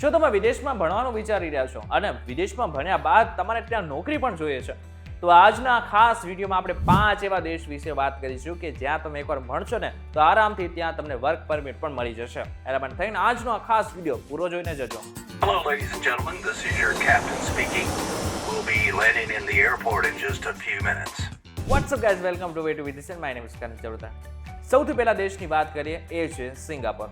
જો તમે વિદેશમાં ભણવાનું વિચારી રહ્યા છો અને વિદેશમાં ભણ્યા બાદ તમારે ત્યાં નોકરી પણ જોઈએ છે, તો આજના ખાસ વિડીયોમાં આપણે 5 એવા દેશ વિશે વાત કરીશું કે જ્યાં તમે એકવાર ભણશો ને તો આરામથી ત્યાં તમને વર્ક પરમિટ પણ મળી જશે. એટલા માટે થઈને આજનો આ ખાસ વિડીયો પૂરો જોઈને જજો. Hello, ladies and gentlemen. This is your captain speaking. We'll be landing in the airport in just a few minutes. What's up guys, welcome to Way to Visit. My name is Karan Chavda. સૌથી પહેલા દેશની વાત કરીએ એ છે Singapore.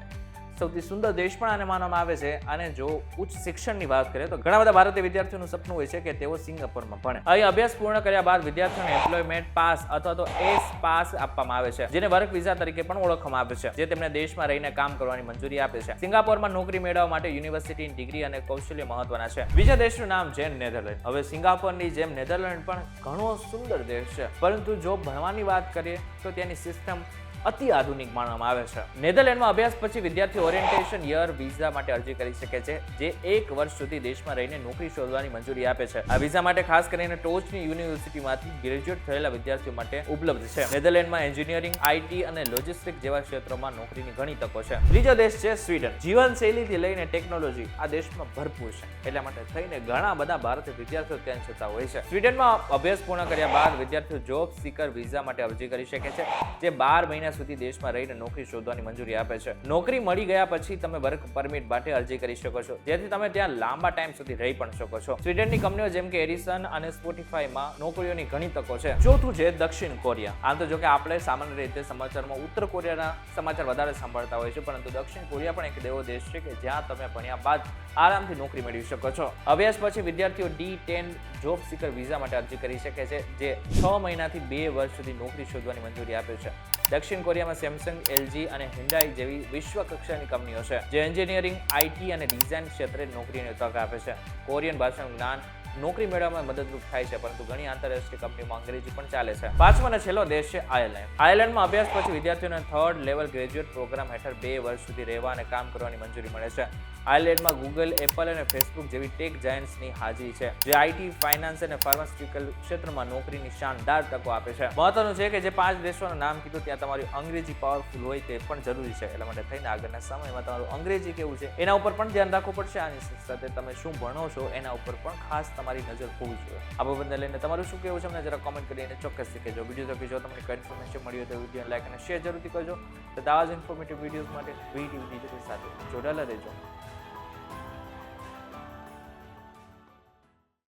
સૌથી સુંદર દેશ પણ આને માનવામાં આવે છે. અને જો ઉચ્ચ શિક્ષણની વાત કરીએ તો ઘણા બધા ભારતીય વિદ્યાર્થીઓનું સપનું હોય છે કે તેઓ સિંગાપોરમાં ભણે. અહીં અભ્યાસ પૂર્ણ કર્યા બાદ વિદ્યાર્થીઓને એમ્પ્લોયમેન્ટ પાસ અથવા તો એસ પાસ આપવામાં આવે છે, જેને વર્ક વિઝા તરીકે પણ ઓળખવામાં આવે છે, જે તેમને દેશમાં રહીને કામ કરવાની મંજૂરી આપે છે. સિંગાપોરમાં નોકરી મેળવવા માટે યુનિવર્સિટીની ડિગ્રી અને કૌશલ્ય મહત્વના છે. બીજા દેશનું નામ છે નેધરલેન્ડ. હવે સિંગાપોરની જેમ નેધરલેન્ડ પણ ઘણો સુંદર દેશ છે, પરંતુ જો ભણવાની વાત કરીએ તો તેની સિસ્ટમ અતિ આધુનિક માનવામાં આવે છે. નેધરલેન્ડમાં અભ્યાસ પછી વિદ્યાર્થી ઓરિએન્ટેશન યર વિઝા માટે અરજી કરી શકે છે, જે 1 વર્ષ સુધી દેશમાં રહીને નોકરી શોધવાની મંજૂરી આપે છે. આ વિઝા માટે ખાસ કરીને ટોચની યુનિવર્સિટીમાંથી ગ્રેજ્યુએટ થયેલા વિદ્યાર્થીઓ માટે ઉપલબ્ધ છે. નેધરલેન્ડમાં એન્જિનિયરિંગ, આઈટી અને લોજિસ્ટિક જેવા ક્ષેત્રોમાં નોકરીની ઘણી તકો છે. ત્રીજો દેશ છે સ્વીડન. જીવનશૈલીથી લઈને ટેકનોલોજી આ દેશમાં ભરપૂર છે, એટલા માટે થઈને ઘણા બધા ભારતીય વિદ્યાર્થીઓ ત્યાં જતા હોય છે. સ્વીડનમાં અભ્યાસ પૂર્ણ કર્યા બાદ વિદ્યાર્થીઓ જોબ સીકર વિઝા માટે અરજી કરી શકે છે, જે 12 મહિના સુધી દેશમાં રહીને નોકરી શોધવાની મંજૂરી આપે છે. નોકરી મળી ગયા પછી તમે વર્ક પરમિટ માટે અરજી કરી શકો છો, જેથી તમે ત્યાં લાંબા ટાઈમ સુધી રહી પણ શકો છો. સ્વીડનની કંપનીઓ જેમ કે એરિસન અને સ્પોટીફાઈમાં નોકરીઓની ઘણી તકો છે. ચોથું છે દક્ષિણ કોરિયા. આમ તો જો કે આપણે સામાન્ય રીતે સમાચારમાં ઉત્તર કોરિયાના સમાચાર વધારે સાંભળતા હોય છે, પરંતુ દક્ષિણ કોરિયા પણ એક એવો દેશ છે કે જ્યાં તમે ભણ્યા બાદ આરામથી નોકરી મેળવી શકો છો. અભ્યાસ પછી વિદ્યાર્થીઓ D10 જોબ સીકર વિઝા માટે અરજી કરી શકે છે, જે 6 મહિનાથી 2 વર્ષ સુધી નોકરી શોધવાની મંજૂરી આપે છે. દક્ષિણ કોરિયામાં સેમસંગ, LG અને હિન્ડાઈ જેવી વિશ્વ કક્ષાની કંપનીઓ છે, જે એન્જિનિયરિંગ, આઈટી અને ડિઝાઇન ક્ષેત્રે નોકરીની તક આપે છે. કોરિયન ભાષાનું જ્ઞાન નોકરી મેળવવામાં મદદરૂપ થાય છે, પરંતુ ઘણી આંતરરાષ્ટ્રીય કંપનીઓમાં અંગ્રેજી પણ ચાલે છે. પાંચમો અને છેલ્લો દેશ છે આયર્લેન્ડ. આયર્લેન્ડમાં અભ્યાસ પછી વિદ્યાર્થીઓને 3rd લેવલ ગ્રેજ્યુએટ પ્રોગ્રામ હેઠળ 2 વર્ષ સુધી રહેવા અને કામ કરવાની મંજૂરી મળે છે. આયર્લેન્ડમાં ગૂગલ, એપલ અને ફેસબુક જેવી ટેક જાયન્ટ્સની હાજરી છે, જે આઈટી, ફાઇનાન્સ અને ફાર્માસ્યુટિકલ ક્ષેત્રમાં નોકરીની શાનદાર તકો આપે છે. મહત્વનું છે કે જે 5 દેશોનું નામ કીધું ત્યાં તમારી અંગ્રેજી પાવરફુલ હોય તે પણ જરૂરી છે. એટલા માટે થઈને આગળના સમયમાં તમારું અંગ્રેજી કેવું છે એના ઉપર પણ ધ્યાન રાખવું પડશે. આની સાથે તમે શું ભણો છો એના ઉપર પણ ખાસ તમારી નજર હોવી જોઈએ. આ બાબતને લઈને તમારું શું કહેવું છે અમને જરા કોમેન્ટ કરીને ચોક્કસથી કહેજો. વિડીયો જો તમને કોઈ ઇન્ફોર્મેશન મળી હોય તો વિડીયો લાઈક અને શેર જરૂરથી કરજો. તો આવા જ ઇન્ફોર્મેટિવ વિડીયોઝ માટે VTV સાથે જોડાયેલા રહેજો.